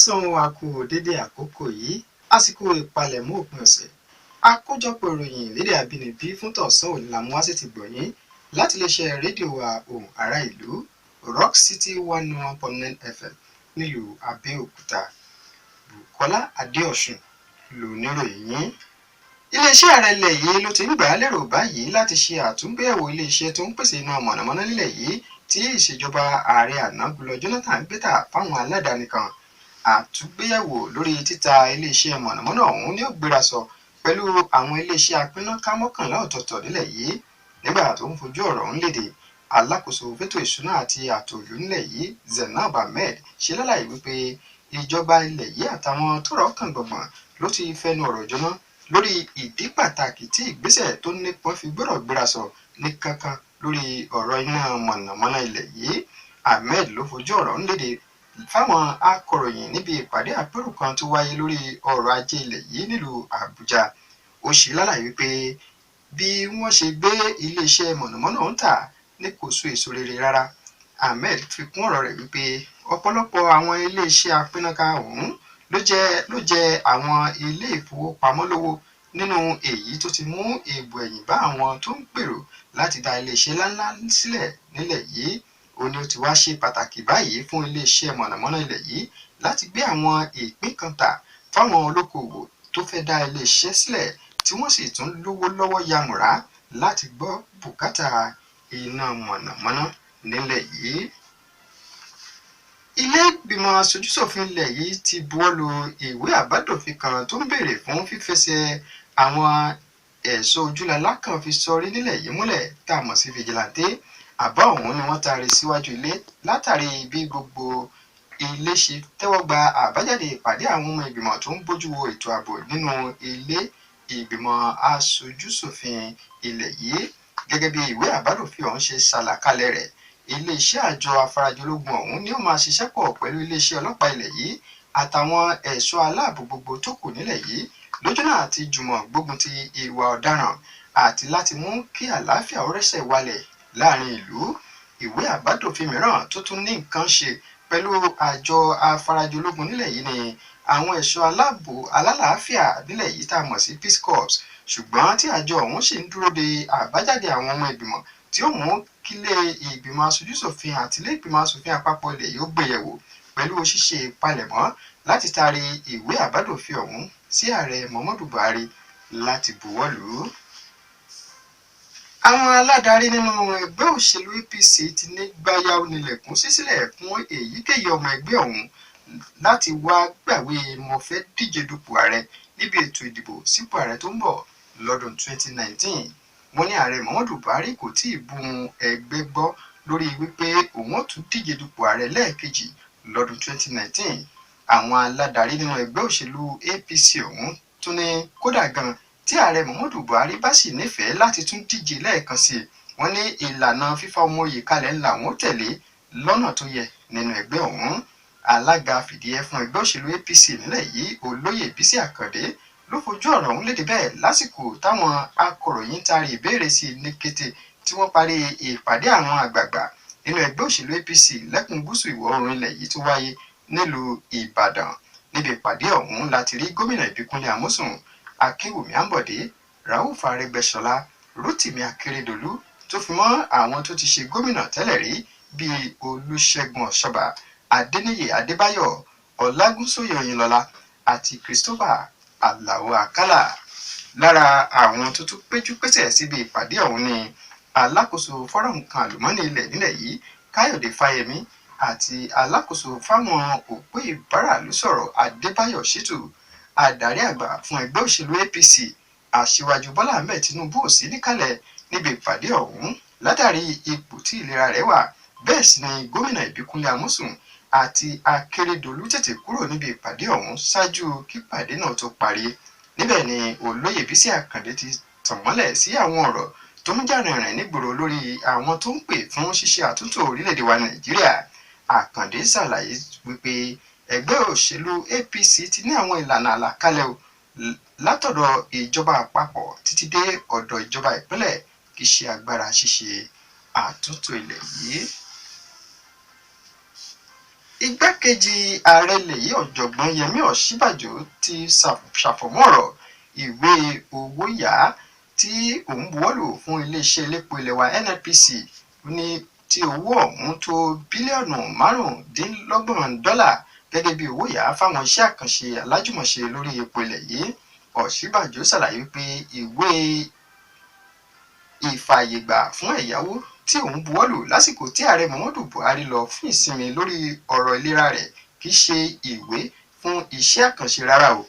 káàsán wa kú dédé àkókò yìí àsìkò ìpalẹ̀mọ́ òpin ọ̀sẹ̀ àkójọpọ̀ ìròyìn lédè àbínibí fún tọ̀sán òní la mú wá sí ti gbọ̀nyìn láti iléeṣẹ́ rédíò wa ohùn ará ìlú Rock City 101.9 FM nílùú Abẹ́òkúta. Bùkọ́lá Adéọ̀sùn lóníròyìn yín. Iléeṣẹ́ ààrẹ ilẹ̀ yìí ló ti ń gbà á lérò báyìí láti ṣe àtúngbéyẹ̀wò iléeṣẹ́ tó ń pèsè iná mọ̀nàmọ́ná nílẹ̀ yìí tí ìṣèjọba ààrẹ àná Goodluck Jonathan gbé tà fáwọn aládàáni kan. Àtúngbéyẹ̀wò lórí títa iléeṣẹ́ mọ̀nàmọ́ná ọ̀hún ni ó gbéra sọ pẹ̀lú àwọn iléeṣẹ́ apínnáká mọ́kànlá ọ̀tọ̀ọ̀tọ̀ nílẹ̀ yìí nígbà tó ń fojú ọ̀rọ̀ ọ̀hún léde. Alákòóso fétò ìṣúná àti ààtò ìlú nílẹ̀ yìí Zainab Ahmed ṣe lálàyé wípé ìjọba ilẹ̀ yìí àtàwọn tọ́rọ̀ kàn gbọ̀ngbọ̀n ló ti fẹnu ọ̀rọ̀ jóná lórí ìdí pàtàkì tí ìgbésẹ̀ tó nípọn fi gbọ́dọ̀ gbéra sọ ní kankan lórí ọ̀rọ̀ iná mọ̀nàmọ́ná ilẹ̀ yìí. Ahmed ló fojú ọ̀rọ̀ ń léde fáwọn akọ̀ròyìn níbi ìpàdé àpérò kan tó wáyé lórí ọrọ̀ ajé ilẹ̀ yìí nílùú Àbújá. Ó ṣe lálàyé wípé bí wọ́n ṣe gbé iléeṣẹ́ mọ̀nàmọ́ná ń tà ní kò so èso rere rárá. Ahmed fi kún ọ̀rọ̀ rẹ̀ wípé ọ̀pọ̀lọpọ̀ àwọn iléeṣẹ́ apínnáká ọ̀hún ló jẹ àwọn ilé ìfowópamọ́ lówó nínú èyí tó ti mú èèbù ẹ̀yìn bá àwọn tó ń gbèrò láti dá iléeṣẹ́ ńláńlá sílẹ̀ nílẹ̀ yìí. Ó ní ó ti wá ṣe pàtàkì báyìí fún iléeṣẹ́ mọ̀nàmọ́ná ilẹ̀ yìí láti gbé àwọn ìpín kan tà fáwọn olókoòwò tó fẹ́ dá iléeṣẹ́ sílẹ̀ tí wọ́n sì tún lówó lọ́wọ́ yamùrá láti gbọ́ bùkátà iná mọ̀nàmọ́ná nílẹ̀ yìí. Ilé ìgbìmọ̀ aṣojúṣòfin ilẹ̀ yìí ti buwọ́lu ìwé àbádòfin kan tó ń béèrè fún fífẹsẹ̀ àwọn ẹ̀ṣọ́ ojúlalá kan fi sọrí nílẹ̀ yìí múlẹ̀ tá a mọ̀ sí fìjìláńtẹ́. Àbá ọ̀hún ni wọ́n taari síwájú ilé látàrí bí gbogbo ilé ṣe tẹ́wọ́ gba àbájáde ìpàdé àwọn ọmọ ìgbìmọ̀ tó ń bójú wo ètò ààbò nínú ilé ìgbìmọ̀ aṣojúṣòfin ilẹ̀ yìí. Gẹ́gẹ́ bí ìwé àbádòfin ọ̀hún ṣe ṣàlàkalẹ̀ rẹ̀, iléeṣẹ́ àjọ afarajológun ọ̀hún ni ó máa ṣiṣẹ́ pọ̀ pẹ̀lú iléeṣẹ́ ọlọ́pàá ilẹ̀ yìí àtàwọn ẹ̀ṣọ́ aláàbò gbogbo tó kù nílẹ̀ yìí lójúnà àti jùmọ̀ gbógun ti ìwà ọ̀daràn àti láti mú kí àlàáfíà ó rẹ́sẹ̀ wálẹ̀ láàrin ìlú. Ìwé àbádòfin mìíràn tó tún ní nǹkan ṣe pẹ̀lú àjọ afarajológun nílẹ̀ yìí ni àwọn ẹ̀ṣọ́ aláàbò alálàáfíà nílẹ̀ yìí tá a mọ̀ sí Peace Corps, ṣùgbọ́n tí àjọ ọ̀hún ṣì ń dúró de àbájáde àwọn ọmọ ìgbìmọ̀ tí ó mú kílé ìgbìmọ̀ aṣojúṣòfin àti ilé ìgbìmọ̀ aṣòfin àpapọ̀ ilẹ̀ yóò gbéyẹ̀wò pẹ̀lú ṣíṣe ìpalẹ̀mọ́ láti taari ìwé àbádòfin ọ̀hún sí ààrẹ Muhammadu Buhari láti buwọ́lù. Àwọn aládarí nínú ẹgbẹ́ òṣèlú APC ti ní gbáyàwó nílẹ̀kùn sísílẹ̀ fún èyíkéyìí ọmọ ẹgbẹ́ ọ̀hún láti wá gbàwé mo fẹ́ díje dupò ààrẹ níbi ètò ìdìbò sípò ààrẹ tó ń bọ̀ lọ́dún 2019. Wọ́n ní ààrẹ Muhammadu Buhari kò tí ì bú ẹgbẹ́ gbọ́ lórí wípé òun ó tún díje dupò ààrẹ lẹ́ẹ̀kejì lọ́dún 2019. Àwọn aládarí nínú ẹgbẹ́ òṣèlú APC ọ̀hún tún ní kódà gan tí ààrẹ Muhammadu Buhari bá sì nífẹ̀ẹ́ láti tún díje lẹ́ẹ̀kan sí i, wọ́n ní ìlànà fífa ọmọ oyè kalẹ̀ ńlá wọn tẹ̀lé lọ́nà tó yẹ nínú ẹgbẹ́ ọ̀hún. Alága fìdíhẹ fún ẹgbẹ́ òṣèlú APC nílẹ̀ yìí Olóyè Bísí Àkàndé ló fojú ọ̀rọ̀ ọ̀hún léde bẹ́ẹ̀ lásìkò táwọn akọ̀ròyìn taari ìbéèrè sí ní kété tí wọ́n parí ìpàdé àwọn àgbààgbà nínú ẹgbẹ́ òṣèlú APC lẹ́kùn gúúsù ìwọ̀ oòrùn ilẹ̀ yìí tó wáyé nílùú Ìbàdàn. Níbi ìpàdé ọ̀hún láti rí gómìnà Ìbíkúnlé Amósùn, Akínwùmí Àǹbọ̀dé, Rauf Arẹ́gbẹ́ṣọlá, Rótìmí Akérédolú tó fi mọ́ àwọn tó ti ṣe gómìnà tẹ́lẹ̀ rí bíi Olúṣẹ́gun Ọ̀ṣọ́bà, Adéníyì Adébáyọ̀, Ọlágúnsóyè Oyinlọ́lá àti Christopher Àlàó Àkàlà. Lára àwọn tó tún péjú pésẹ̀ síbi ìpàdé ọ̀hún ni alákòóso fọ́rọ̀ nǹkan àlùmọ́ọ́nì ilẹ̀ nílẹ̀ yìí Káyọ̀dé Fáyẹmí àti alákòóso fáwọn òpó ìbáràlúsọ̀rọ̀ Adébáyọ̀ Ṣítù. Adarí àgbà fún ẹgbẹ́ òṣèlú APC Aṣíwájú Bọ́lá Ahmed Tinubu ò sí níkàlẹ̀ níbi ìpàdé ọ̀hún látàrí ipò tí ìlera rẹ̀ wà. Bẹ́ẹ̀ sì ni gómìnà Ìbíkúnlé Amósùn àti Akérédolú tètè kúrò níbi ìpàdé ọ̀hún ṣáájú kípàdé náà tó parí. Níbẹ̀ ni Olóyè Bísí Àkàndé ti tàn mọ́lẹ̀ sí àwọn ọ̀rọ̀ tó ń jà rìnrìn nígboro lórí àwọn tó ń pè fún ṣíṣe àtúntò orílẹ̀-èdè wa Nàìjíríà. Àkàndé ṣàlàyé wípé ẹgbẹ́ òṣèlú APC ti ní àwọn ìlànà àlàkalẹ̀ látọ̀dọ̀ ìjọba àpapọ̀ títí dé ọ̀dọ̀ ìjọba ìpínlẹ̀ kì í ṣe agbára ṣíṣe àtúntò ilẹ̀ yìí. Igbákejì ààrẹ ilẹ̀ yìí ọ̀jọ̀gbọ́n Yẹmí Ọ̀ṣínbàjò ti ṣàfọ̀mọ́ ọ̀rọ̀ ìwé owó yá tí òun buwọ́lù fún iléeṣẹ́ elépo ilẹ̀ wa NNPC ní tí owó ọ̀hún tó bílíọ̀nù $25 gẹ́gẹ́ bí owó yá fáwọn iṣẹ́ àkànṣe alájùmọ̀ṣe lórí epo ilẹ̀ yìí. Ọ̀ṣínbàjò ṣàlàyé pé ìwé ìfààyègbà fún ẹ̀yáwó tí òun buwọ́lù lásìkò tí ààrẹ Muhammadu Buhari lọ fún ìsinmi lórí ọ̀rọ̀ ìlera rẹ̀ kì í ṣe ìwé fún iṣẹ́ àkànṣe rárá o.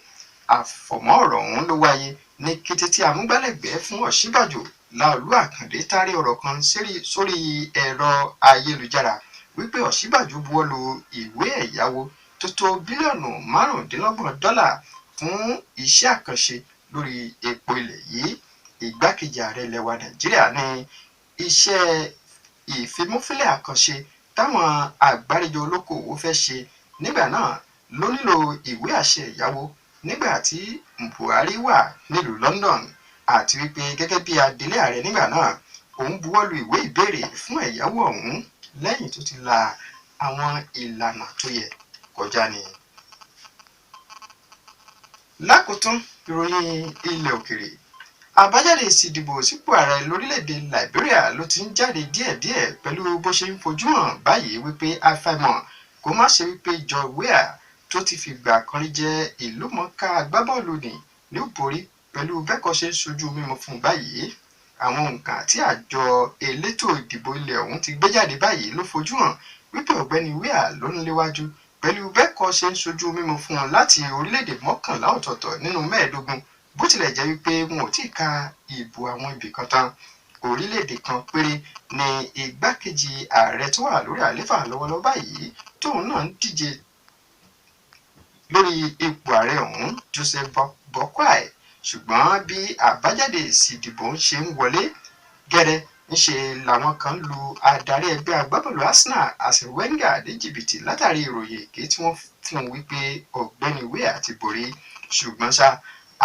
Àfọ̀mọ́ ọ̀rọ̀ ọ̀hún ló wáyé ní kété tí amúgbálẹ́gbẹ̀ẹ́ fún Ọ̀ṣínbàjò Láolú Àkàndé taari ọ̀rọ̀ kan sórí ẹ̀rọ ayélujára wípé Ọ̀ṣínbàjò buwọ́lù ìwé ẹ̀yáwó tó tó bílíọ̀nù $25 fún iṣẹ́ àkànṣe lórí epo ilẹ̀ yìí. Igbákejì ààrẹ ilẹ̀ wa Nàìjíríà ní iṣẹ́ ìfimúfínlẹ̀ àkànṣe táwọn àgbáríjọ olókoòwò fẹ́ ṣe nígbà náà ló nílò ìwé àṣẹ ẹ̀yáwó nígbà tí Buhari wà nílùú London, àti wípé gẹ́gẹ́ bí adelé ààrẹ nígbà náà òun buwọ́lù ìwé ìbéèrè fún ẹ̀yáwó ọ̀hún lẹ́yìn tó ti la àwọn ìlànà tó yẹ kọjá ni. Lákòótán, ìròyìn ilẹ̀ òkèrè. Àbájáde èsì ìdìbò sípò ààrẹ lórílẹ̀‐èdè Liberia ló ti ń jáde díẹ̀díẹ̀ pẹ̀lú bó ṣe ń fojú hàn báyìí wípé àfàìmọ̀ kó má ṣe wípé George Weah tó ti fìgbà kan rí jẹ́ ìlúmọ̀ọ́ká agbábọ́ọ̀lù ní ó borí pẹ̀lú bẹ́ẹ̀kọ́ ṣe ń ṣojú mímu fún báyìí. Àwọn nǹkan tí àjọ elétò ìdìbò ilẹ̀ ọ̀hún ti gbé jáde báyìí ló fojú hàn wípé ọ̀gbẹ́ni Weah ló ń léwájú pẹ̀lú bẹ́ẹ̀kọ́ ṣe ń ṣojú mímu fún wọn láti orílẹ̀-èdè 11 ọ̀tọ̀ọ̀tọ̀ nínú 15 bó tilẹ̀ jẹ́ wípé wọn ò tí ì ka ìbò àwọn ibì kan tán. Orílẹ̀-èdè kan péré ni igbákejì ààrẹ tó wà lórí àlééfà lọ́wọ́lọ́wọ́ báyìí tóun náà ń díje lórí ipò ààrẹ ọ̀hún, Joseph Boakai. Ṣùgbọ́n bí àbájáde èsì ìdìbò ń ṣe ń wọlé gẹ́rẹ́ ńṣe làwọn kan lu adarí ẹgbẹ́ agbábọ́ọ̀lù Arsenal Arsene Wenger ní jìbìtì látàrí ìròyìn èké tí wọ́n fún un wípé ọ̀gbẹ́ni Weah ti borí. Ṣùgbọ́n ṣá,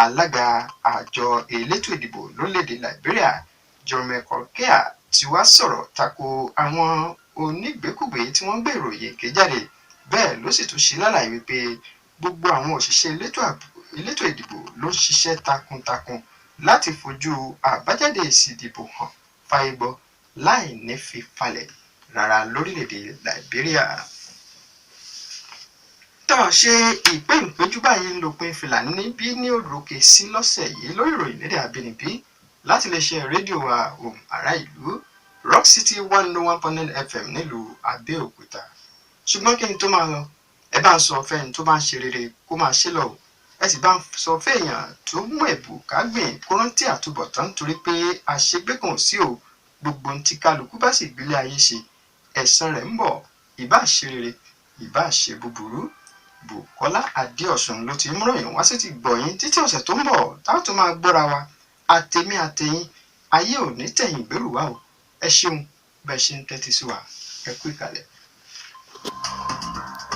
alága àjọ elétò ìdìbò lórílẹ̀‐èdè Liberia Jerome Coker ti wá sọ̀rọ̀ tako àwọn onígbèkúgbè tí wọ́n gbé ìròyìn èké jáde. Bẹ́ẹ̀ ló sì tún ṣe lálàyé wípé gbogbo àwọn òṣìṣẹ́ elétò ìdìbò ló ń ṣiṣẹ́ takuntakun láti fojú àbájáde èsì ìdìbò hàn fáyé gbọ́ láì ní fi falẹ̀ rárá lórílẹ̀‐èdè Liberia. Ṣe ìpéǹpéjú báyìí ń lópin Fìlàní níbí ní òrùkè sí lọ́sẹ̀ yìí lórí ìròyìn lédè abínibí láti iléeṣẹ́ rédíò wa Ohùn Ará Ìlú Rock City 101.9 FM nílùú Abẹ́òkúta. Ṣùgbọ́n kí n tó máa lọ, ẹ bá ń sọ fẹ́ni tó bá ń ṣe rere kó máa ṣe lọ, ẹ sì bá ń sọ fẹ́yàn tó mú ẹ̀bù kágbìn kó rántí àtúbọ̀tán torí pé àṣegbé kan sí o. Gbogbo ohun tí kálukú bá sì gbélé ayé ṣe ẹ̀san rẹ̀ ń bọ̀, ìbá ṣe rere ìbá ṣe búburú. Bùkọ́lá Adéọ̀sùn ló ti mú ròyìn wá sí ti gbọ̀yìn títí ọ̀sẹ̀ tó ń bọ̀ táwọn tó máa gbọ́ra wa àtẹ̀mí àtẹ̀yìn ayé ò ní tẹ̀yìn gbèrú wa o. Ẹ ṣeun bẹ́ẹ̀ ṣe ń tẹ́tí sí wa, ẹ kú ìkàlẹ̀.